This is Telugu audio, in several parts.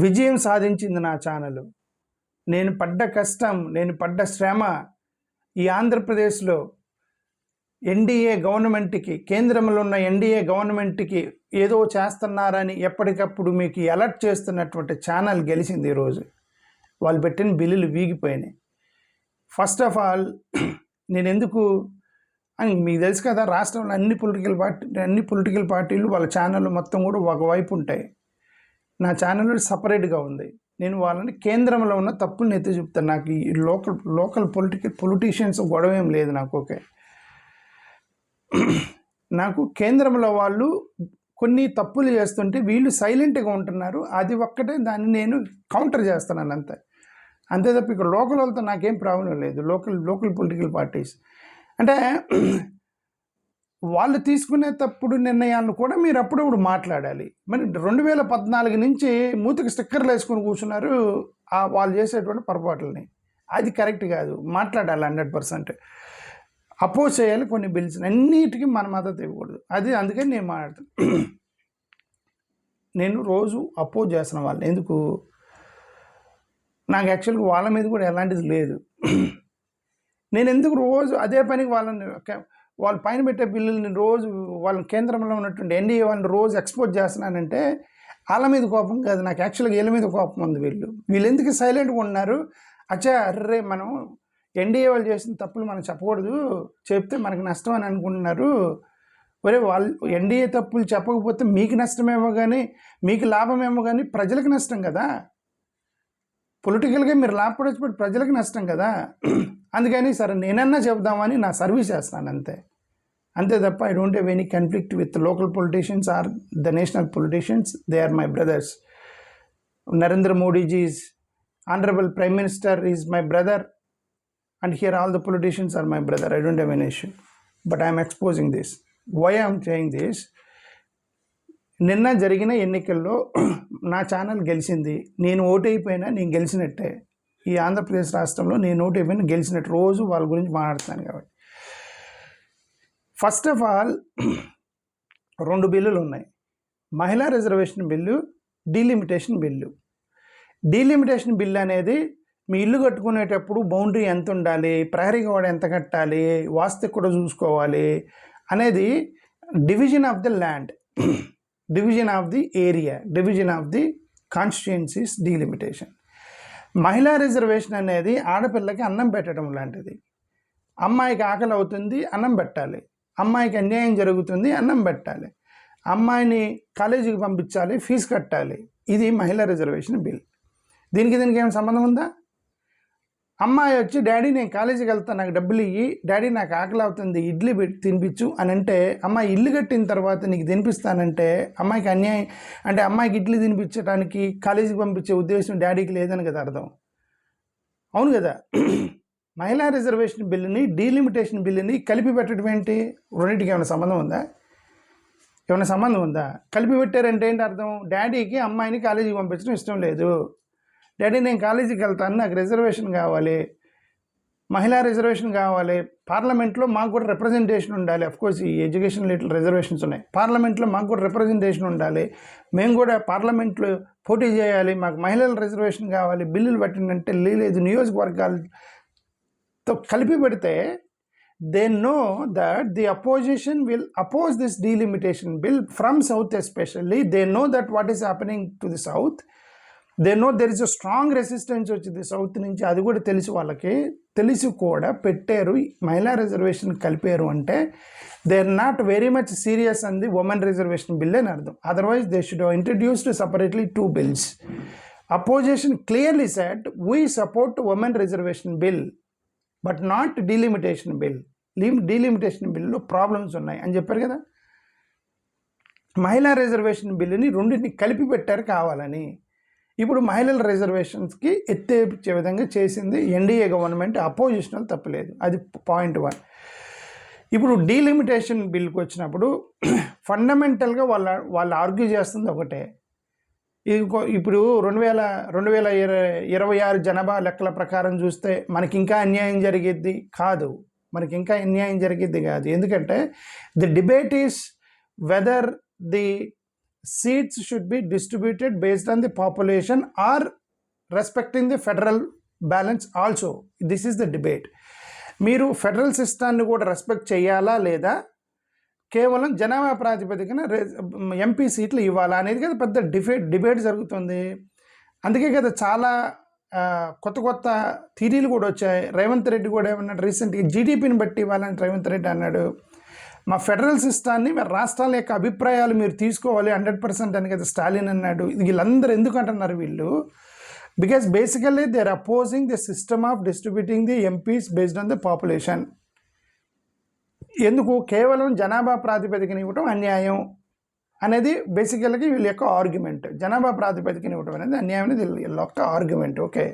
విజయం సాధించింది నా ఛానల్. నేను పడ్డ కష్టం, నేను పడ్డ శ్రమ ఈ ఆంధ్రప్రదేశ్లో ఎన్డీఏ గవర్నమెంట్కి, కేంద్రంలో ఉన్న ఎన్డీఏ గవర్నమెంట్కి ఏదో చేస్తున్నారని ఎప్పటికప్పుడు మీకు అలర్ట్ చేస్తున్నటువంటి ఛానల్ గెలిచింది ఈరోజు. వాళ్ళు పెట్టిన బిల్లులు వీగిపోయినాయి. ఫస్ట్ ఆఫ్ ఆల్ నేను ఎందుకు అని మీకు తెలుసు కదా, రాష్ట్రంలో అన్ని పొలిటికల్ పార్టీలు వాళ్ళ ఛానల్ మొత్తం కూడా ఒకవైపు ఉంటాయి. నా ఛానల్ సపరేట్గా ఉంది. నేను వాళ్ళని కేంద్రంలో ఉన్న తప్పులను ఎత్తి చూపుతాను. నాకు ఈ లోకల్ పొలిటీషియన్స్ గొడవ ఏం లేదు నాకు. ఓకే, నాకు కేంద్రంలో వాళ్ళు కొన్ని తప్పులు చేస్తుంటే వీళ్ళు సైలెంట్గా ఉంటున్నారు, అది ఒక్కటే దాన్ని నేను కౌంటర్ చేస్తున్నాను అంతే తప్ప ఇక్కడ లోకల్ వాళ్ళతో నాకేం ప్రాబ్లం లేదు. లోకల్ పొలిటికల్ పార్టీస్ అంటే వాళ్ళు తీసుకునే తప్పుడు నిర్ణయాలను కూడా మీరు అప్పుడప్పుడు మాట్లాడాలి. మరి 2014 నుంచి మూతికి స్టిక్కర్లు వేసుకొని కూర్చున్నారు వాళ్ళు చేసేటువంటి పొరపాట్లని. అది కరెక్ట్ కాదు. మాట్లాడాలి 100%. అపోజ్ చేయాలి కొన్ని బిల్స్. అన్నిటికీ మన మద్దతు ఇవ్వకూడదు. అందుకని నేను మాట్లాడతాను. నేను రోజు అపోజ్ చేస్తున్న వాళ్ళని. ఎందుకు? నాకు యాక్చువల్గా వాళ్ళ మీద కూడా ఎలాంటిది లేదు. నేను ఎందుకు రోజు అదే పనికి వాళ్ళ పైన పెట్టే బిల్లుల్ని రోజు వాళ్ళని కేంద్రంలో ఉన్నటువంటి ఎన్డీఏ వాళ్ళని రోజు ఎక్స్పోజ్ చేస్తున్నానంటే వాళ్ళ మీద కోపం కాదు, నాకు యాక్చువల్గా వీళ్ళ మీద కోపం ఉంది. వీళ్ళు ఎందుకు సైలెంట్గా ఉన్నారు? అర్రే మనం ఎన్డీఏ వాళ్ళు చేసిన తప్పులు మనం చెప్పకూడదు, చెప్తే మనకు నష్టం అని అనుకుంటున్నారు. వాళ్ళు ఎన్డీఏ తప్పులు చెప్పకపోతే మీకు నష్టమేమో కానీ, మీకు లాభమేమో కానీ ప్రజలకు నష్టం కదా. పొలిటికల్గా మీరు లాభపడచ్చు, ప్రజలకు నష్టం కదా. అందుకని సరే నేనన్నా చెప్దామని నా సర్వీస్ చేస్తాను అంతే తప్ప I don't have any conflict with local politicians or the national politicians. They are my brothers. Narendra Modiji's honorable prime minister is my brother, and here all the politicians are my brother. I don't have an issue, but I am exposing this. Why I am saying this? నిన్న జరిగిన ఎన్నికల్లో నా ఛానల్ గెలిచింది. నేను ఓటైపోయినా నేను గెలిచినట్టే. ఈ ఆంధ్రప్రదేశ్ రాష్ట్రంలో నేను ఓటైపోయినా గెలిచినట్టు. రోజు వాళ్ళ గురించి మాట్లాడుతాను కాబట్టి. ఫస్ట్ ఆఫ్ ఆల్ 2 బిల్లులు ఉన్నాయి. మహిళా reservation bill, delimitation bill. Delimitation bill అనేది మీ ఇల్లు కట్టుకునేటప్పుడు బౌండరీ ఎంత ఉండాలి, ప్రహరీ గోడ ఎంత కట్టాలి, వాస్తు కూడా చూసుకోవాలి అనేది division of the land, division of the area, division of the constituencies delimitation. మహిళా రిజర్వేషన్ అనేది ఆడపిల్లకి అన్నం పెట్టడం లాంటిది. అమ్మాయికి ఆకలి అవుతుంది, అన్నం పెట్టాలి. అమ్మాయికి అన్యాయం జరుగుతుంది, అన్నం పెట్టాలి. అమ్మాయిని కాలేజీకి పంపించాలి, ఫీజు కట్టాలి. ఇది మహిళా రిజర్వేషన్ బిల్. దీనికి ఏమైనా సంబంధం ఉందా? అమ్మాయి వచ్చి డాడీ నేను కాలేజీకి వెళ్తాను, నాకు డబ్బులు ఇయ్యి, డాడీ నాకు ఆకలి అవుతుంది, ఇడ్లీ పెట్టి తినిపించు అని అంటే, అమ్మాయి ఇల్లు కట్టిన తర్వాత నీకు తినిపిస్తానంటే అమ్మాయికి అన్యాయం. అంటే అమ్మాయికి ఇడ్లీ తినిపించడానికి కాలేజీకి పంపించే ఉద్దేశం డాడీకి లేదని కదా అర్థం. అవును కదా? మహిళా రిజర్వేషన్ బిల్లుని డీలిమిటేషన్ బిల్లుని కలిపి పెట్టడం ఏంటి? రెండింటికి ఏమైనా సంబంధం ఉందా? ఏమైనా సంబంధం ఉందా? కలిపి పెట్టారంటే ఏంటి అర్థం? డాడీకి అమ్మాయిని కాలేజీకి పంపించడం ఇష్టం లేదు. డాడీ నేను కాలేజీకి వెళ్తాను, నాకు రిజర్వేషన్ కావాలి, మహిళా రిజర్వేషన్ కావాలి. పార్లమెంట్లో మాకు కూడా రిప్రజెంటేషన్ ఉండాలి. అఫ్కోర్స్ ఈ ఎడ్యుకేషన్ లిటిల్ రిజర్వేషన్స్ ఉన్నాయి. పార్లమెంట్లో మాకు కూడా రిప్రజెంటేషన్ ఉండాలి, మేము కూడా పార్లమెంట్లో పోటీ చేయాలి, మాకు మహిళల రిజర్వేషన్ కావాలి. బిల్లులు పెట్టిందంటే లేదు. నియోజకవర్గాలతో కలిపి పెడితే they know that the opposition will oppose this delimitation bill from south especially. They know that what is happening to the south. They know there is a strong resistance వచ్చింది సౌత్ నుంచి. అది కూడా తెలుసు వాళ్ళకి. తెలిసి కూడా పెట్టారు, మహిళా రిజర్వేషన్ కలిపారు అంటే they are not very much serious అంది ఉమెన్ రిజర్వేషన్ బిల్ అని అర్థం. Otherwise they should have introduced separately 2 bills. Opposition clearly said we support women reservation bill but not delimitation bill. Delimitation బిల్లులో ప్రాబ్లమ్స్ ఉన్నాయి అని చెప్పారు కదా. మహిళా రిజర్వేషన్ బిల్లుని రెండింటిని కలిపి పెట్టారు కావాలని. ఇప్పుడు మహిళల రిజర్వేషన్స్కి ఎత్తేపించే విధంగా చేసింది ఎన్డీఏ గవర్నమెంట్. అపోజిషనల్ తప్పలేదు. అది పాయింట్ 1. ఇప్పుడు డీలిమిటేషన్ బిల్కి వచ్చినప్పుడు ఫండమెంటల్గా వాళ్ళు ఆర్గ్యూ చేస్తుంది ఒకటే. ఇప్పుడు 2026 జనాభా లెక్కల ప్రకారం చూస్తే మనకి ఇంకా అన్యాయం జరిగేది కాదు. ఎందుకంటే the debate is whether the seats should be distributed based on the population or respecting the federal balance also. This is the debate. మీరు ఫెడరల్ సిస్టాన్ని కూడా రెస్పెక్ట్ చేయాలా లేదా కేవలం జనాభా ప్రాతిపదికన ఎంపీ సీట్లు ఇవ్వాలా అనేది కదా పెద్ద డిబేట్ జరుగుతుంది. అందుకే కదా చాలా కొత్త కొత్త థీరీలు కూడా వచ్చాయి. రేవంత్ రెడ్డి కూడా ఏమన్నాడు రీసెంట్గా, జీడిపిని బట్టి ఇవ్వాలని రేవంత్ రెడ్డి అన్నాడు. మా ఫెడరల్ సిస్టాన్ని రాష్ట్రాల యొక్క అభిప్రాయాలు మీరు తీసుకోవాలి 100% అని కదా స్టాలిన్ అన్నాడు. వీళ్ళందరూ ఎందుకు అంటున్నారు వీళ్ళు? Because basically they are opposing the system of distributing the MPs based on the population. ఎందుకు? కేవలం జనాభా ప్రాతిపదికన ఇవ్వటం అన్యాయం అనేది బేసికల్గా వీళ్ళ యొక్క ఆర్గ్యుమెంట్. జనాభా ప్రాతిపదికన ఇవ్వటం అనేది అన్యాయం అనేది వీళ్ళ యొక్క ఆర్గ్యుమెంట్. ఓకే,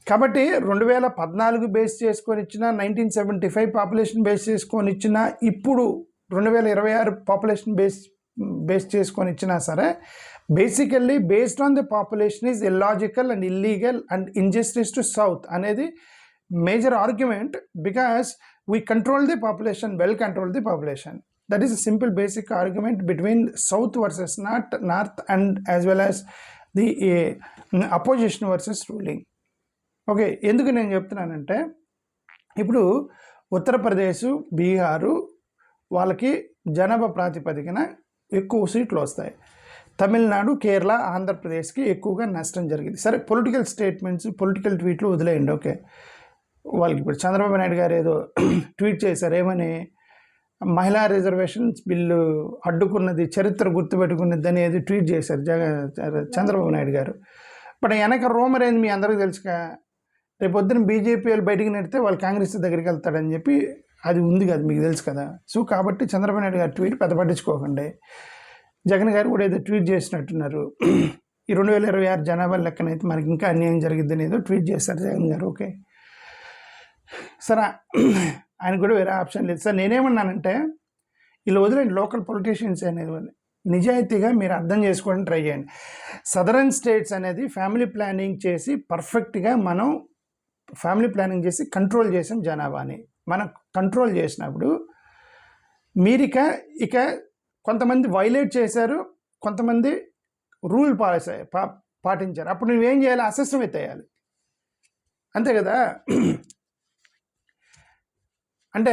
కాబట్టి 2014 బేస్ చేసుకొని ఇచ్చిన, 1975 పాపులేషన్ బేస్ చేసుకొని ఇచ్చిన, ఇప్పుడు 2026 పాపులేషన్ బేస్ చేసుకొని ఇచ్చినా సరే basically based on the population is illogical and illegal and injustice to south అనేది major argument. Because we control the population, well control the population. That is a simple basic argument between South versus North and as well as the opposition versus ruling. Okay, ఎందుకు నేను చెప్తున్నానంటే ఇప్పుడు ఉత్తరప్రదేశ్, బీహారు వాళ్ళకి జనాభా ప్రాతిపదికన ఎక్కువ సీట్లు వస్తాయి. తమిళనాడు, కేరళ, ఆంధ్రప్రదేశ్కి ఎక్కువగా నష్టం జరిగింది. సరే, పొలిటికల్ స్టేట్మెంట్స్, పొలిటికల్ ట్వీట్లు వదిలేయండి. ఓకే, వాళ్ళకి ఇప్పుడు చంద్రబాబు నాయుడు గారు ఏదో ట్వీట్ చేశారు, ఏమని, మహిళా రిజర్వేషన్స్ బిల్లు అడ్డుకున్నది చరిత్ర గుర్తుపెట్టుకున్నది అనేది ట్వీట్ చేశారు చంద్రబాబు నాయుడు గారు. బట్ వెనక రూమర్ ఏంది మీ అందరికీ తెలుసుగా, రేపొద్దున బీజేపీ వాళ్ళు బయటికి నెడితే వాళ్ళు కాంగ్రెస్ దగ్గరికి వెళ్తాడని చెప్పి అది ఉంది కదా, మీకు తెలుసు కదా. సో కాబట్టి చంద్రబాబు నాయుడు గారు ట్వీట్ పెద్ద పట్టించుకోకండి. జగన్ గారు కూడా ఏదో ట్వీట్ చేసినట్టున్నారు, ఈ 2026 జనాభా లెక్కనైతే మనకి ఇంకా అన్యాయం జరిగిద్దని ఏదో ట్వీట్ చేశారు జగన్ గారు. ఓకే, సరే, ఆయన కూడా వేరే ఆప్షన్ లేదు. సార్ నేనేమన్నానంటే ఇలా వదిలేండి లోకల్ పొలిటీషియన్స్ అనేది, నిజాయితీగా మీరు అర్థం చేసుకోవడానికి ట్రై చేయండి. సదరన్ స్టేట్స్ అనేది ఫ్యామిలీ ప్లానింగ్ చేసి పర్ఫెక్ట్గా మనం ఫ్యామిలీ ప్లానింగ్ చేసి కంట్రోల్ చేసాం జనాభాని. మనం కంట్రోల్ చేసినప్పుడు మీరు ఇక కొంతమంది వైలేట్ చేశారు, కొంతమంది రూల్ పాటించారు. అప్పుడు నువ్వేం చేయాలి? అసెస్మెంట్ ఎత్తేయాలి, అంతే కదా. అంటే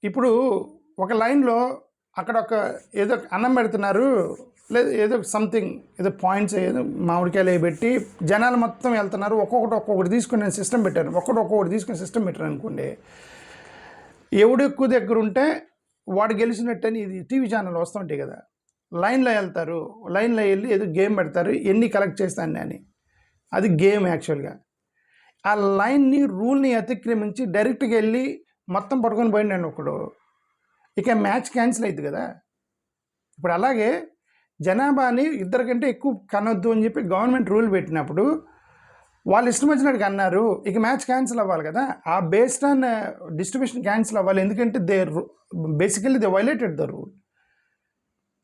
ఇప్పుడు ఒక లైన్లో అక్కడ ఒక ఏదో అన్నం పెడుతున్నారు, లేదా ఏదో సంథింగ్ ఏదో పాయింట్స్ ఏదో మామిడికాయలు పెట్టి జనాలు మొత్తం వెళ్తున్నారు, ఒక్కొక్కటి తీసుకుని సిస్టమ్ పెట్టారు, ఒక్కొక్కటి తీసుకుని సిస్టమ్ పెట్టారు అనుకోండి. ఎవడు ఎక్కువ దగ్గర ఉంటే వాడు గెలిచినట్టని ఇది టీవీ ఛానల్ వస్తుంటాయి కదా, లైన్లో వెళ్తారు, లైన్లో వెళ్ళి ఏదో గేమ్ పెడతారు, ఎన్ని కలెక్ట్ చేస్తాను అని. అది గేమ్ యాక్చువల్గా. ఆ లైన్ని, రూల్ని అతిక్రమించి డైరెక్ట్గా వెళ్ళి మొత్తం పట్టుకొని పోయిండండి ఒకడు, ఇక మ్యాచ్ క్యాన్సిల్ అవుతుంది కదా. ఇప్పుడు అలాగే జనాభాని ఇద్దరికంటే ఎక్కువ కనొద్దు అని చెప్పి గవర్నమెంట్ రూల్ పెట్టినప్పుడు వాళ్ళు ఇష్టం వచ్చినట్టుగా అన్నారు, ఇక మ్యాచ్ క్యాన్సిల్ అవ్వాలి కదా. ఆ బేస్డ్ ఆన్ డిస్ట్రిబ్యూషన్ క్యాన్సిల్ అవ్వాలి, ఎందుకంటే basically they violated the rule.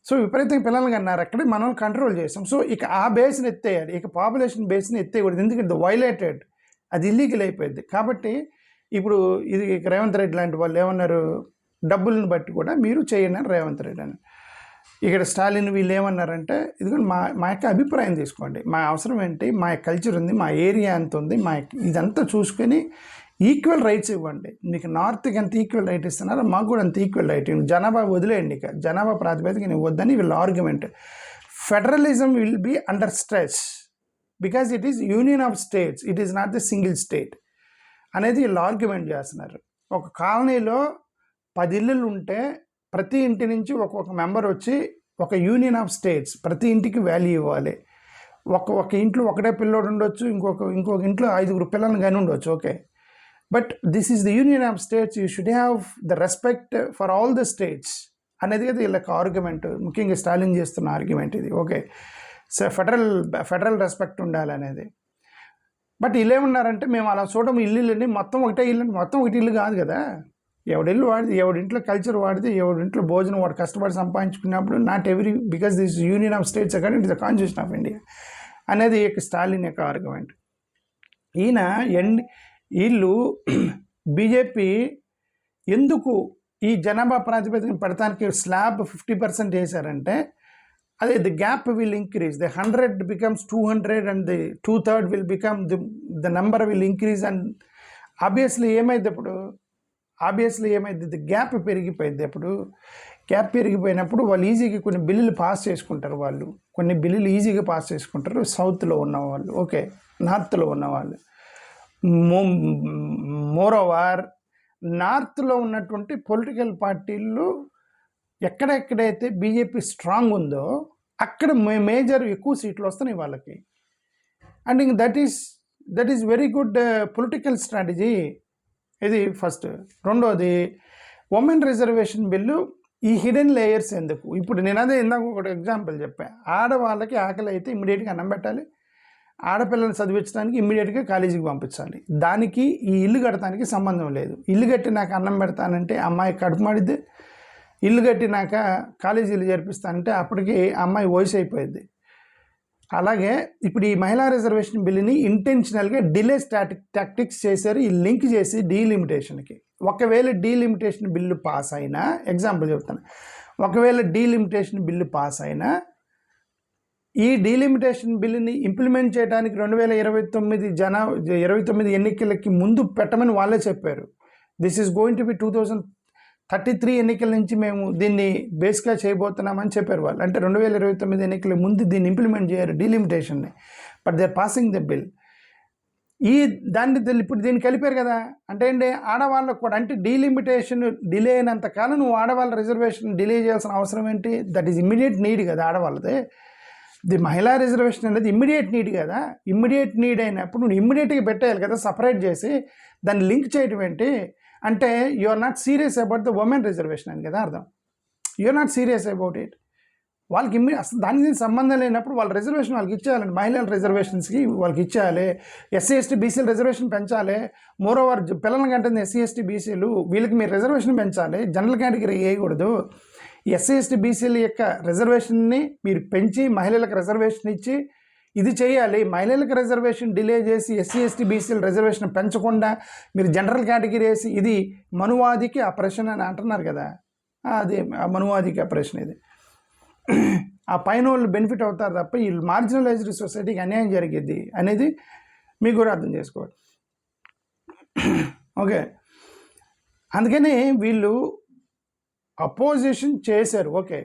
So విపరీతంగా పిల్లలకి అన్నారు, అక్కడే మనం కంట్రోల్ చేసాం. సో ఇక ఆ బేస్ని ఎత్తేయాలి, ఇక పాపులేషన్ బేస్ని ఎత్తేయకూడదు, ఎందుకంటే ద వైలేటెడ్, అది ఇల్లీగల్ అయిపోయింది. కాబట్టి ఇప్పుడు ఇది రేవంత్ రెడ్డి లాంటి వాళ్ళు ఏమన్నారు, డబ్బులను బట్టి కూడా మీరు చేయండి అని రేవంత్ రెడ్డి అని. ఇక్కడ స్టాలిన్ వీళ్ళు ఏమన్నారంటే, ఇదిగో మా యొక్క అభిప్రాయం తీసుకోండి, మా అవసరం ఏంటి, మా కల్చర్ ఉంది, మా ఏరియా ఎంత ఉంది, మా ఇదంతా చూసుకొని ఈక్వల్ రైట్స్ ఇవ్వండి. మీకు నార్త్కి ఎంత ఈక్వల్ రైట్ ఇస్తున్నారో మాకు కూడా అంత ఈక్వల్ రైట్ ఇవ్వండి. జనాభా వదిలేయండి, ఇక జనాభా ప్రాతిపదికన ఇవ్వద్దని వీళ్ళ argument. Federalism will be under stress because it is union of states, it is not the single state అనేది వీళ్ళు ఆర్గ్యుమెంట్ చేస్తున్నారు. ఒక కాలనీలో 10 ఇళ్ళు ఉంటే ప్రతి ఇంటి నుంచి ఒక్కొక్క మెంబర్ వచ్చి ఒక యూనియన్ ఆఫ్ స్టేట్స్, ప్రతి ఇంటికి వాల్యూ ఇవ్వాలి. ఒక ఇంట్లో ఒకటే పిల్లోడు ఉండొచ్చు, ఇంకొక ఇంట్లో 5 పిల్లలను కానీ ఉండొచ్చు. Okay, but this is the union of states, you should have the respect for all the states అనేది కదా వీళ్ళకి ఆర్గ్యుమెంట్, ముఖ్యంగా స్టాలిన్ చేస్తున్న ఆర్గ్యుమెంట్ ఇది. ఓకే, సో ఫెడరల్ రెస్పెక్ట్ ఉండాలనేది. బట్ వీళ్ళు ఏమన్నారంటే, మేము అలా చూడము, ఇల్లుని మొత్తం ఒకటే ఇల్లు, మొత్తం ఒకటి ఇల్లు కాదు కదా, ఎవడిల్లు వాడిది, ఎవడింట్లో కల్చర్ వాడిది, ఎవడింట్లో భోజనం వాడు కష్టపడి సంపాదించుకున్నప్పుడు not every, because this union of states according to the constitution of India అనేది స్టాలిన్ యొక్క ఆర్గ్యుమెంట్. వీళ్ళు బీజేపీ ఎందుకు ఈ జనాభా ప్రాతిపదికన పెడతానికి స్లాబ్ 50% వేశారంటే అదే the gap will increase, the 100 becomes 200 and the 2/3 will become the number will increase. And obviously ఏమైంది ది గ్యాప్ పెరిగిపోయింది. అప్పుడు గ్యాప్ పెరిగిపోయినప్పుడు వాళ్ళు ఈజీగా కొన్ని బిల్లులు పాస్ చేసుకుంటారు, కొన్ని బిల్లులు ఈజీగా పాస్ చేసుకుంటారు సౌత్లో ఉన్నవాళ్ళు, ఓకే, నార్త్లో ఉన్నవాళ్ళు. మోరోవర్ నార్త్లో ఉన్నటువంటి పొలిటికల్ పార్టీలు ఎక్కడెక్కడైతే బీజేపీ స్ట్రాంగ్ ఉందో అక్కడ మేజర్ ఎక్కువ సీట్లు వస్తున్నాయి వాళ్ళకి. అండ్ ఇంక that is very good political strategy. ఇది ఫస్ట్. రెండోది, ఉమెన్ రిజర్వేషన్ బిల్లు ఈ హిడెన్ లేయర్స్ ఎందుకు? ఇప్పుడు నేను అదే ఇందాక ఒకటి ఎగ్జాంపుల్ చెప్పాను. ఆడవాళ్ళకి ఆకలి అయితే ఇమ్మీడియట్గా అన్నం పెట్టాలి, ఆడపిల్లల్ని చదివించడానికి ఇమ్మీడియట్గా కాలేజీకి పంపించాలి. దానికి ఈ ఇల్లు కట్టడానికి సంబంధం లేదు. ఇల్లు కట్టినాక అన్నం పెడతానంటే అమ్మాయి కడుపు మాడిద్ది, ఇల్లు కట్టినాక కాలేజీలు చేర్పిస్తానంటే అప్పటికి అమ్మాయి వయసు అయిపోయింది. అలాగే ఇప్పుడు ఈ మహిళా రిజర్వేషన్ బిల్లుని ఇంటెన్షనల్గా డిలే టాక్టిక్స్ చేశారు, ఈ లింక్ చేసి డీలిమిటేషన్కి. ఒకవేళ డీలిమిటేషన్ బిల్లు పాస్ అయినా, ఎగ్జాంపుల్ చెప్తాను, ఒకవేళ డీలిమిటేషన్ బిల్లు పాస్ అయినా ఈ డీలిమిటేషన్ బిల్లుని ఇంప్లిమెంట్ చేయడానికి 2029 ఎన్నికలకి ముందు పెట్టమని వాళ్ళే చెప్పారు. This is going to be 2033 ఎన్నికల నుంచి మేము దీన్ని బేస్గా చేయబోతున్నామని చెప్పారు వాళ్ళు. అంటే 2029 ఎన్నికల ముందు దీన్ని ఇంప్లిమెంట్ చేయరు డీలిమిటేషన్ని, but they are passing the bill. ఇప్పుడు దీన్ని కలిపారు కదా, అంటే ఏంటి, ఆడవాళ్ళకు కూడా, అంటే డీలిమిటేషన్ డిలే అయినంత కాలం నువ్వు ఆడవాళ్ళ రిజర్వేషన్ డిలే చేయాల్సిన అవసరం ఏంటి? దట్ ఈస్ ఇమ్మీడియట్ నీడ్ కదా ఆడవాళ్ళది. ది మహిళా రిజర్వేషన్ అనేది ఇమ్మీడియట్ నీడ్ కదా. ఇమ్మీడియట్ నీడ్ అయినప్పుడు నువ్వు ఇమ్మీడియట్గా పెట్టేయాలి కదా, సపరేట్ చేసి దాన్ని లింక్ చేయటం ఏంటి అంటే you are not serious about the women reservation అని కదా అర్థం. You are not serious about it. వాళ్ళకి అసలు దానికి సంబంధం లేనప్పుడు వాళ్ళ రిజర్వేషన్ వాళ్ళకి ఇచ్చేయాలండి. మహిళల రిజర్వేషన్స్కి వాళ్ళకి ఇచ్చేయాలి. ఎస్సీ ఎస్టీ బీసీల రిజర్వేషన్ పెంచాలి. మోరోవర్ పిల్లల కంటే ఎస్సీ ఎస్టీ బీసీలు వీళ్ళకి మీరు రిజర్వేషన్ పెంచాలి, జనరల్ కేటగిరీ వేయకూడదు. ఎస్సీ ఎస్టీ బీసీల యొక్క రిజర్వేషన్ని మీరు పెంచి మహిళలకు రిజర్వేషన్ ఇచ్చి ఇది చేయాలి. మహిళలకు రిజర్వేషన్ డిలే చేసి ఎస్సీ ఎస్టీ బీసీల రిజర్వేషన్ పెంచకుండా మీరు జనరల్ కేటగిరీ వేసి ఇది మనువాదికి ఆపరేషన్ అని అంటున్నారు కదా, అది మనువాదికి ఆపరేషన్. ఇది ఆ పైన వాళ్ళు బెనిఫిట్ అవుతారు తప్ప ఈ మార్జినలైజ్డ్ సొసైటీకి అన్యాయం జరిగేది అనేది మీకు కూడా అర్థం చేసుకోవాలి. ఓకే, అందుకని వీళ్ళు అపోజిషన్ చేశారు. ఓకే,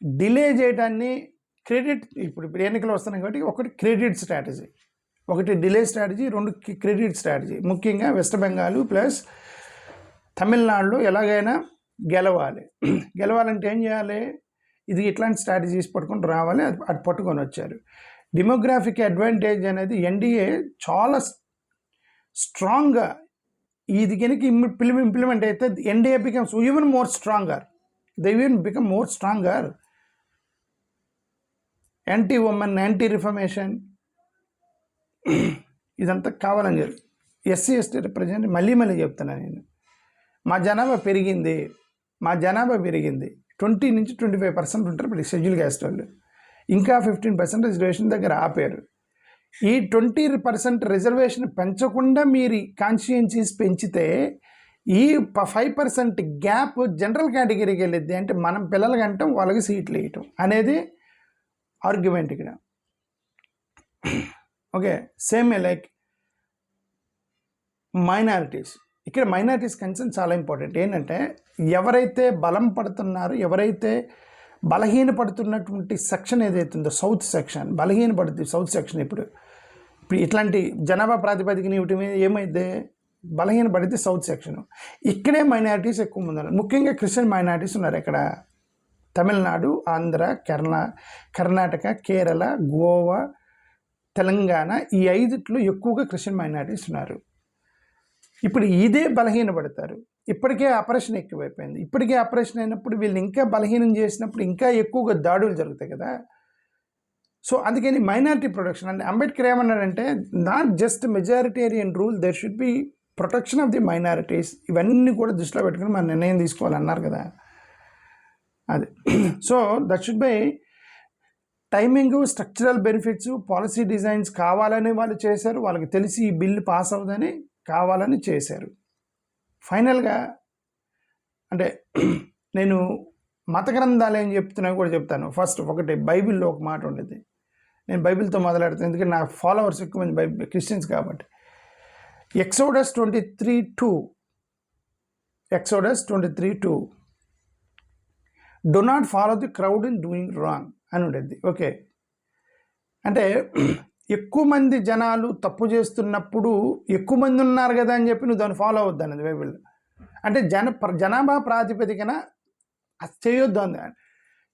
డిలే చేయడాన్ని ఇప్పుడు ఎన్నికలు వస్తున్నాయి కాబట్టి ఒకటి క్రెడిట్ స్ట్రాటజీ, ఒకటి డిలే స్ట్రాటజీ, రెండు క్రెడిట్ స్ట్రాటజీ. ముఖ్యంగా వెస్ట్ బెంగాల్ ప్లస్ తమిళనాడులో ఎలాగైనా గెలవాలంటే ఏం చేయాలి? ఇది ఇట్లాంటి స్ట్రాటజీస్ పట్టుకొని రావాలి, అది పట్టుకొని వచ్చారు. డెమోగ్రాఫిక్ అడ్వాంటేజ్ అనేది ఎన్డీఏ చాలా స్ట్రాంగ్గా ఇది కనుక ఇంప్లిమెంట్ అయితే NDA becomes even more stronger. They even become more stronger. Anti women, anti reformation ఇదంతా కావాలని చెప్పి ఎస్సీ ఎస్టీ రిప్రజెంట్ మళ్ళీ చెప్తున్నాను నేను. మా జనాభా పెరిగింది 20 నుంచి 25% ఉంటారు ఇప్పుడు షెడ్యూల్ క్యాస్ట్ వాళ్ళు. ఇంకా 15% రిజర్వేషన్ దగ్గర ఆపారు. ఈ 20% రిజర్వేషన్ పెంచకుండా మీరు కాన్స్టిట్యుయెన్సీస్ పెంచితే ఈ 5% గ్యాప్ జనరల్ కేటగిరీకి వెళ్ళిద్ది. అంటే మనం పిల్లలకి అంటాం, వాళ్ళకి సీట్లు వేయటం అనేది ఆర్గ్యుమెంట్ ఇక్కడ. Okay, same like minorities. ఇక్కడ మైనారిటీస్ కన్సర్న్ చాలా ఇంపార్టెంట్. ఏంటంటే ఎవరైతే బలం పడుతున్నారో, ఎవరైతే బలహీనపడుతున్నటువంటి సెక్షన్ ఏదైతే ఉందో సౌత్ సెక్షన్ బలహీనపడుతుంది. సౌత్ సెక్షన్ ఇప్పుడు ఇట్లాంటి జనాభా ప్రాతిపదికన ఇవి ఏమైతే బలహీనపడితే సౌత్ సెక్షన్, ఇక్కడే మైనారిటీస్ ఎక్కువ ఉన్నారు. ముఖ్యంగా క్రిస్టియన్ మైనారిటీస్ ఉన్నారు. ఇక్కడ తమిళనాడు, ఆంధ్ర, కర్ణాటక, కేరళ, గోవా, తెలంగాణ, ఈ 5 ఎక్కువగా క్రిస్టియన్ మైనారిటీస్ ఉన్నారు. ఇప్పుడు ఇదే బలహీనపడతారు. ఇప్పటికే ఆపరేషన్ ఎక్కువైపోయింది. ఇప్పటికే ఆపరేషన్ అయినప్పుడు వీళ్ళు ఇంకా బలహీనం చేసినప్పుడు ఇంకా ఎక్కువగా దాడులు జరుగుతాయి కదా. సో అందుకని మైనారిటీ ప్రొటెక్షన్ అంటే అంబేద్కర్ ఏమన్నాడంటే not just majoritarian rule, there should be protection of the minorities. ఇవన్నీ కూడా దృష్టిలో పెట్టుకుని మనం నిర్ణయం తీసుకోవాలన్నారు కదా. అది so that should by timing, structural benefits, policy designs కావాలని వాళ్ళు చేశారు. వాళ్ళకి తెలిసి ఈ బిల్లు పాస్ అవుదని కావాలని చేశారు. ఫైనల్గా అంటే నేను మత గ్రంథాలు ఏం చెప్తున్నా కూడా చెప్తాను. ఫస్ట్ ఒకటి బైబిల్లో ఒక మాట ఉండేది. నేను బైబిల్తో మొదలెడతాను, ఎందుకంటే నా ఫాలోవర్స్ ఎక్కువ మంది క్రిస్టియన్స్ కాబట్టి. Exodus 23:2 do not follow the crowd in doing wrong అని ఉండేది. ఓకే, అంటే ఎక్కువ మంది జనాలు తప్పు చేస్తున్నప్పుడు ఎక్కువ మంది ఉన్నారు కదా అని చెప్పి నువ్వు దాన్ని ఫాలో అవద్దు అన్నది బైబిల్. అంటే జనాభా ప్రాతిపదికన చేయొద్దు అంది.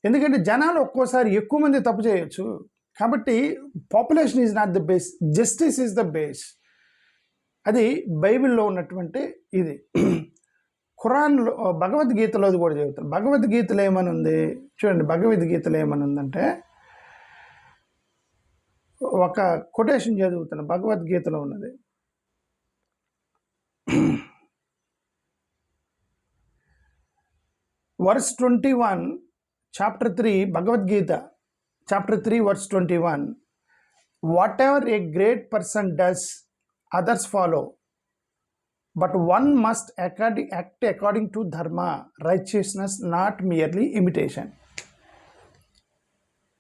ఎందుకంటే జనాలు ఒక్కోసారి ఎక్కువ మంది తప్పు చేయొచ్చు. కాబట్టి population is not the base, justice is the base. అది బైబిల్లో ఉన్నటువంటి ఇది. ఖురాన్లో, భగవద్గీతలో అది కూడా చెబుతారు. భగవద్గీతలో ఏమని ఉంది చూడండి. భగవద్గీతలో ఏమని ఉందంటే, ఒక కొటేషన్ చదువుతాను, భగవద్గీతలో ఉన్నది. Verse 21, chapter 3, Bhagavad Gita chapter 3 verse 21. Whatever a great person does others follow, but one must act according to dharma, righteousness, not merely imitation.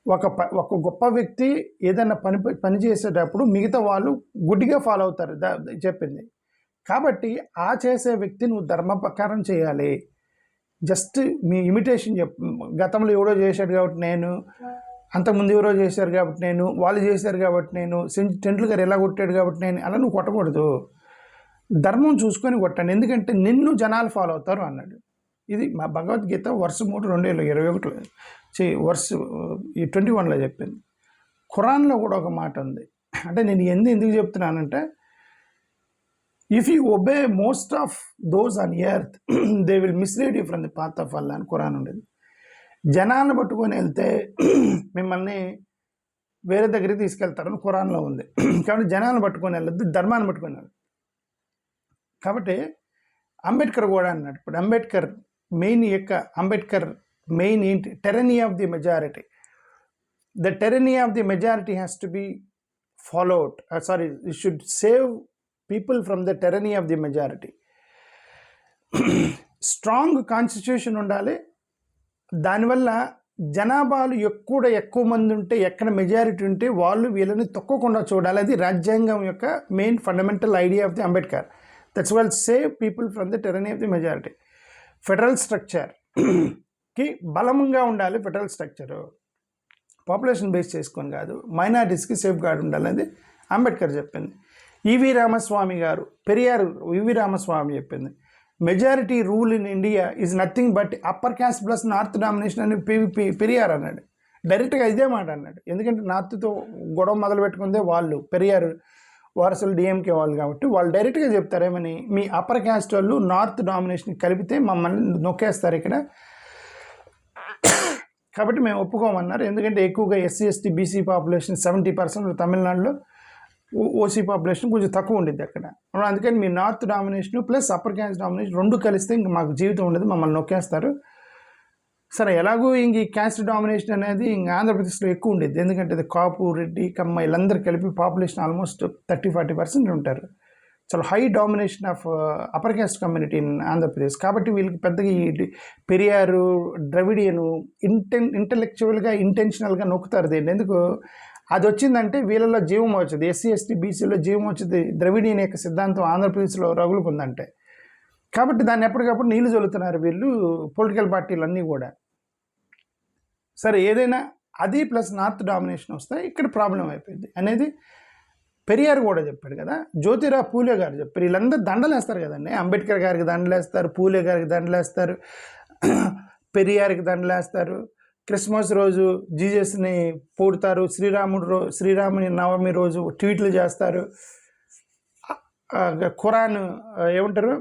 ఒక గొప్ప వ్యక్తి ఏదైనా పని చేసేటప్పుడు మిగతా వాళ్ళు గుడ్డిగా ఫాలో అవుతారు చెప్పింది. కాబట్టి ఆ చేసే వ్యక్తి నువ్వు ధర్మ ప్రకారం చేయాలి. జస్ట్ మీ ఇమిటేషన్ గతంలో ఎవడో చేశాడు కాబట్టి నేను, అంతకుముందు ఎవరో చేశారు కాబట్టి నేను, వాళ్ళు చేశారు కాబట్టి నేను, టెంట్లుగారు ఎలా కొట్టాడు కాబట్టి నేను, అలా నువ్వు కొట్టకూడదు. ధర్మం చూసుకొని కొట్టండి, ఎందుకంటే నిన్ను జనాలు ఫాలో అవుతారు అన్నాడు. ఇది మా భగవద్గీత వర్స్ 3 2021 వర్స్ 21లో చెప్పింది. ఖురాన్లో కూడా ఒక మాట ఉంది. అంటే నేను ఎందుకు చెప్తున్నానంటే, if you obey most of those on earth they will mislead you from the path of అల్లా అని ఖురాన్ ఉండేది. జనాలను పట్టుకొని వెళ్తే మిమ్మల్ని వేరే దగ్గరికి తీసుకెళ్తారని ఖురాన్లో ఉంది. కాబట్టి జనాలను పట్టుకొని వెళ్ళొద్దు, ధర్మాన్ని పట్టుకొని వెళ్ళదు. కాబట్టి అంబేద్కర్ కూడా అన్నాడు. ఇప్పుడు అంబేద్కర్ మెయిన్ ఏంటి? Tyranny of the majority. The tyranny of the majority has to be followed. You should save people from the tyranny of the majority. Strong constitution ఉండాలి. దానివల్ల జనాభాలు ఎక్కువ మంది ఉంటే, ఎక్కడ మెజారిటీ ఉంటే వాళ్ళు వీళ్ళని తొక్కకుండా చూడాలి. అది రాజ్యాంగం యొక్క main fundamental idea of the Ambedkar. That's well save people from the tyranny of the majority. Federal స్ట్రక్చర్కి బలంగా ఉండాలి. ఫెడరల్ స్ట్రక్చరు పాపులేషన్ బేస్ చేసుకొని కాదు, మైనారిటీస్కి సేఫ్ గార్డ్ ఉండాలనేది అంబేద్కర్ చెప్పింది. ఈవి రామస్వామి గారు, పెరియార్ ఈవి రామస్వామి చెప్పింది, majority rule in India is nothing but upper caste plus north domination అని పెరియార్ అన్నాడు. డైరెక్ట్గా ఇదే మాట అన్నాడు. ఎందుకంటే నార్త్తో గొడవ మొదలు పెట్టుకుందే వాళ్ళు, పెరియార్ వారసులు డిఎంకే వాళ్ళు. కాబట్టి వాళ్ళు డైరెక్ట్గా చెప్తారేమని, మీ అప్పర్ క్యాస్ట్ వాళ్ళు నార్త్ డామినేషన్ కలిపితే మమ్మల్ని నొక్కేస్తారు ఇక్కడ, కాబట్టి మేము ఒప్పుకోమన్నారు. ఎందుకంటే ఎక్కువగా ఎస్సీ ఎస్టీ బీసీ పాపులేషన్ 70%, తమిళనాడులో ఓసీ పాపులేషన్ కొంచెం తక్కువ ఉండిద్ది అక్కడ. అందుకని మీ north domination plus upper caste domination రెండు కలిస్తే ఇంక మాకు జీవితం ఉండదు, మమ్మల్ని నొక్కేస్తారు. సరే, ఎలాగో ఇంక ఈ క్యాస్ట్ డామినేషన్ అనేది ఇంక ఆంధ్రప్రదేశ్లో ఎక్కువ ఉండేది. ఎందుకంటే ఇది కాపు, రెడ్డి, కమ్మ వీళ్ళందరూ కలిపి పాపులేషన్ ఆల్మోస్ట్ 30-40% ఉంటారు. చాలా high domination of upper caste community in Andhra Pradesh. కాబట్టి వీళ్ళకి పెద్దగా ఈ పెరియారు, ద్రవిడియను ఇంటెలెక్చువల్గా ఇంటెన్షనల్గా నొక్కుతారు దీన్ని. ఎందుకు అది వచ్చిందంటే వీళ్ళలో జీవం వచ్చింది, ఎస్సీ ఎస్టీ బీసీలో జీవం వచ్చింది. ద్రవిడియన్ యొక్క సిద్ధాంతం ఆంధ్రప్రదేశ్లో రగులుకుందంటే, కాబట్టి దాన్ని ఎప్పటికప్పుడు నీళ్లు చల్లుతున్నారు వీళ్ళు పొలిటికల్ పార్టీలు అన్నీ కూడా. సరే, ఏదైనా అది ప్లస్ నార్త్ డామినేషన్ వస్తే ఇక్కడ ప్రాబ్లం అయిపోయింది అనేది పెరియార్ కూడా చెప్పాడు కదా. జ్యోతిరావు పూలే గారు చెప్పారు. వీళ్ళందరూ దండలేస్తారు కదండి. అంబేద్కర్ గారికి దండలేస్తారు, పూలే గారికి దండలేస్తారు, పెరియార్కి దండలేస్తారు. క్రిస్మస్ రోజు జీసస్ని పూడతారు, శ్రీరాముని నవమి రోజు ట్వీట్లు చేస్తారు, ఖురాన్ ఏమంటారు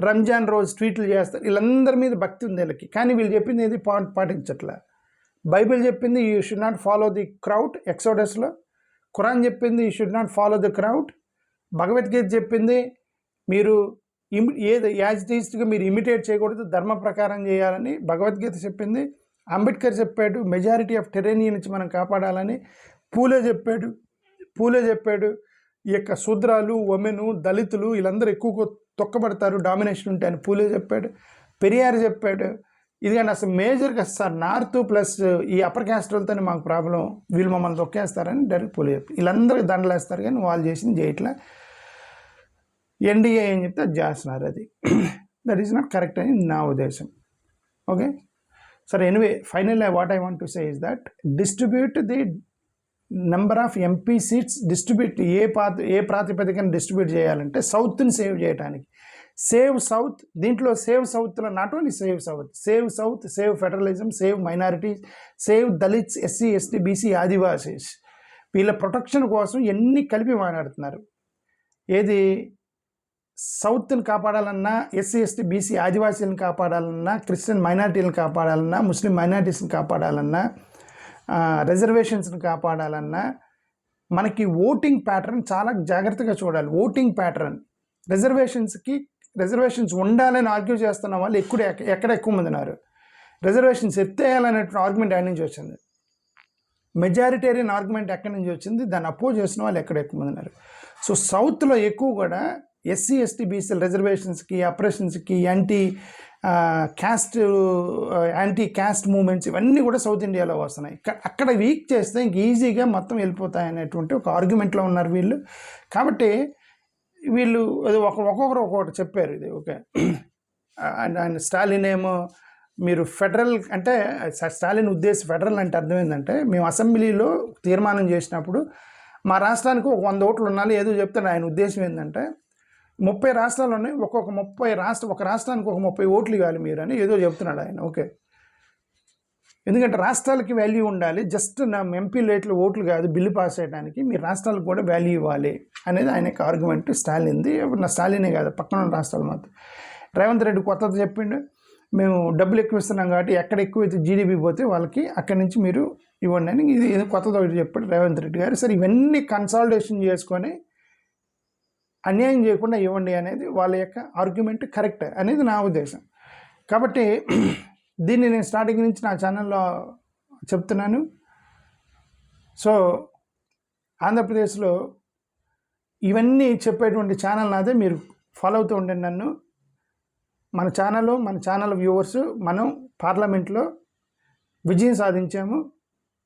రంజాన్ రోజు ట్వీట్లు చేస్తారు. వీళ్ళందరి మీద భక్తి ఉంది వీళ్ళకి. కానీ వీళ్ళు చెప్పింది ఏది పాటించట్లే. బైబిల్ చెప్పింది you should not follow the crowd ఎక్సోడస్లో, ఖురాన్ చెప్పింది you should not follow the crowd, Bhagavad Gita చెప్పింది మీరు యాజిటీస్ట్గా మీరు ఇమిటేట్ చేయకూడదు, ధర్మ ప్రకారం చేయాలని భగవద్గీత చెప్పింది. అంబేద్కర్ చెప్పాడు మెజారిటీ ఆఫ్ టెరెనీ నుంచి మనం కాపాడాలని. పూలే చెప్పాడు. ఈ యొక్క శూద్రాలు, వమెను, దళితులు వీళ్ళందరూ ఎక్కువ తొక్కబడతారు, డామినేషన్ ఉంటాయని పూలే చెప్పాడు, పెరియార్ చెప్పాడు. ఇదిగండి అసలు మేజర్గా సార్ నార్త్ ప్లస్ ఈ అప్పర్ క్యాస్ట్ వాళ్ళతోనే మాకు ప్రాబ్లం, వీళ్ళు మమ్మల్ని తొక్కేస్తారని డైరెక్ట్ పూలే చెప్పి వీళ్ళందరికీ దండలేస్తారు కానీ వాళ్ళు చేసింది చేయట్లా. ఎన్డీఏ ఏం చెప్తే అది చేస్తున్నారు, అది దట్ ఈస్ నాట్ కరెక్ట్ అని నా ఉద్దేశం. ఓకే సరే, anyway final what I want to say is that distribute the number of MP seats, distribute ఏ ప్రాతిపదికన డిస్ట్రిబ్యూట్ చేయాలంటే సౌత్ని సేవ్ చేయడానికి. సేవ్ సౌత్, దీంట్లో సేవ్ సౌత్లో not only save south, save federalism, save minorities, save Dalits, SC ST BC Adivasis, వీళ్ళ ప్రొటెక్షన్ కోసం ఎన్ని కలిపి మాట్లాడుతున్నారు. ఏది సౌత్ని కాపాడాలన్నా, ఎస్సీ ఎస్టీ బీసీ ఆదివాసీలను కాపాడాలన్నా, క్రిస్టియన్ మైనారిటీలను కాపాడాలన్నా, ముస్లిం మైనారిటీస్ని కాపాడాలన్నా, రిజర్వేషన్స్ని కాపాడాలన్నా మనకి ఓటింగ్ ప్యాటర్న్ చాలా జాగ్రత్తగా చూడాలి. ఓటింగ్ ప్యాటర్న్ రిజర్వేషన్స్ ఉండాలని ఆర్గ్యూ చేస్తున్న వాళ్ళు ఎక్కడ ఎక్కువ మంది ఉన్నారు. రిజర్వేషన్స్ ఎత్తేయాలనేటువంటి ఆర్గ్యుమెంట్ ఎక్కడి నుంచి వచ్చింది, మెజారిటేరియన్ ఆర్గ్యుమెంట్ ఎక్కడి నుంచి వచ్చింది, దాన్ని అపోజ్ చేసిన వాళ్ళు ఎక్కడ ఎక్కువ మంది ఉన్నారు. సో సౌత్లో ఎక్కువ కూడా ఎస్సీ ఎస్టీ బీసీల రిజర్వేషన్స్కి, అప్రెషన్స్కి, యాంటీ క్యాస్ట్ మూమెంట్స్ ఇవన్నీ కూడా సౌత్ ఇండియాలో వస్తున్నాయి. అక్కడ వీక్ చేస్తే ఇంక ఈజీగా మొత్తం వెళ్ళిపోతాయి అనేటువంటి ఒక ఆర్గ్యుమెంట్లో ఉన్నారు వీళ్ళు. కాబట్టి వీళ్ళు ఒక్కొక్కరు ఒక్కొక్కటి చెప్పారు. ఇది ఓకే, అండ్ స్టాలిన్ ఏమో మీరు ఫెడరల్ అంటే, స్టాలిన్ ఉద్దేశం ఫెడరల్ అంటే అర్థం ఏంటంటే, మేము అసెంబ్లీలో తీర్మానం చేసినప్పుడు మా రాష్ట్రానికి ఒక 100 ఓట్లు ఉండాలి ఏదో చెప్తాడు. ఆయన ఉద్దేశం ఏంటంటే 30 రాష్ట్రాలు ఉన్నాయి, ఒక రాష్ట్రానికి ఒక 30 ఓట్లు ఇవ్వాలి మీరు అని ఏదో చెప్తున్నాడు ఆయన. ఓకే, ఎందుకంటే రాష్ట్రాలకి వాల్యూ ఉండాలి, జస్ట్ నా ఎంపీ లేట్లు ఓట్లు కాదు బిల్లు పాస్ చేయడానికి, మీ రాష్ట్రాలకు కూడా వాల్యూ ఇవ్వాలి అనేది ఆయన యొక్క ఆర్గ్యుమెంట్ స్టాలిన్ది. నా స్టాలినే కాదు, పక్కన ఉన్న రాష్ట్రాలు మాత్రం. రేవంత్ రెడ్డి కొత్తది చెప్పిండు, మేము డబ్బులు ఎక్కువ ఇస్తున్నాం కాబట్టి ఎక్కడ ఎక్కువైతే జీడీపీ పోతే వాళ్ళకి అక్కడి నుంచి మీరు ఇవ్వండి అని ఇది కొత్తది ఒకటి చెప్పాడు రేవంత్ రెడ్డి గారు. సరే, ఇవన్నీ కన్సాలిడేషన్ చేసుకొని అన్యాయం చేయకుండా ఇవ్వండి అనేది వాళ్ళ యొక్క ఆర్గ్యుమెంట్ కరెక్ట్ అనేది నా ఉద్దేశం. కాబట్టి దీన్ని నేను స్టార్టింగ్ నుంచి నా ఛానల్లో చెప్తున్నాను. సో ఆంధ్రప్రదేశ్లో ఇవన్నీ చెప్పేటువంటి ఛానల్ నాదే, మీరు ఫాలో అవుతూ ఉండండి నన్ను. మన ఛానల్ వ్యూవర్స్, మనం పార్లమెంట్లో విజయం సాధించాము.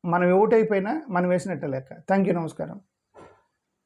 మనం ఓటైపోయినా మనం వేసినట్టే లెక్క. థ్యాంక్ యూ, నమస్కారం.